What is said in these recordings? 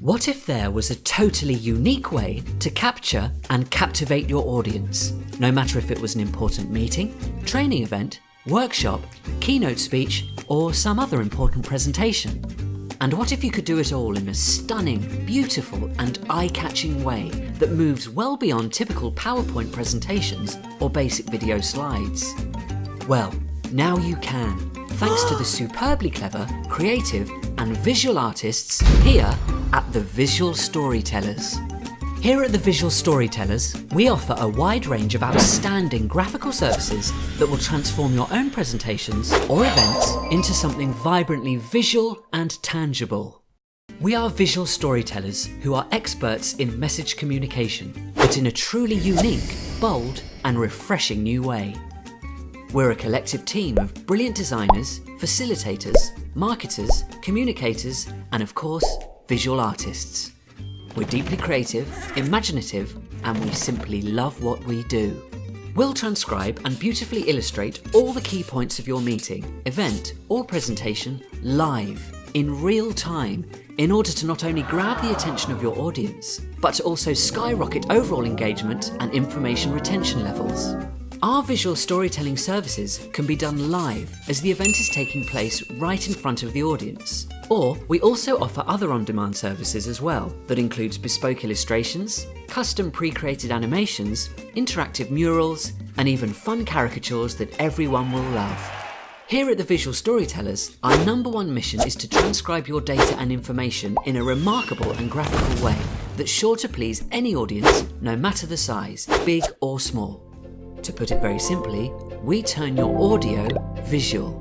What if there was a totally unique way to capture and captivate your audience, no matter if it was an important meeting, training event, workshop, keynote speech, or some other important presentation? And what if you could do it all in a stunning, beautiful, and eye-catching way that moves well beyond typical PowerPoint presentations or basic video slides? Well, now you can, thanks to the superbly clever, creative, and visual artists here at the Visual Storytellers. Here at the Visual Storytellers, we offer a wide range of outstanding graphical services that will transform your own presentations or events into something vibrantly visual and tangible. We are visual storytellers who are experts in message communication, but in a truly unique, bold, and refreshing new way. We're a collective team of brilliant designers, facilitators, marketers, communicators, and of course, visual artists. We're deeply creative, imaginative, and we simply love what we do. We'll transcribe and beautifully illustrate all the key points of your meeting, event, or presentation live, in real time, in order to not only grab the attention of your audience, but to also skyrocket overall engagement and information retention levels. Our visual storytelling services can be done live as the event is taking place right in front of the audience. Or we also offer other on-demand services as well that includes bespoke illustrations, custom pre-created animations, interactive murals, and even fun caricatures that everyone will love. Here at the Visual Storytellers, our #1 mission is to transcribe your data and information in a remarkable and graphical way that's sure to please any audience, no matter the size, big or small. To put it very simply, we turn your audio visual.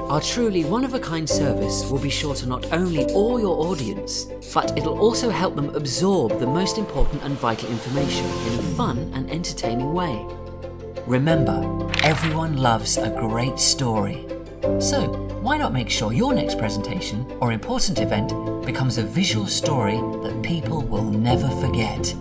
Our truly one-of-a-kind service will be sure to not only awe your audience, but it'll also help them absorb the most important and vital information in a fun and entertaining way. Remember, everyone loves a great story. So, why not make sure your next presentation or important event becomes a visual story that people will never forget?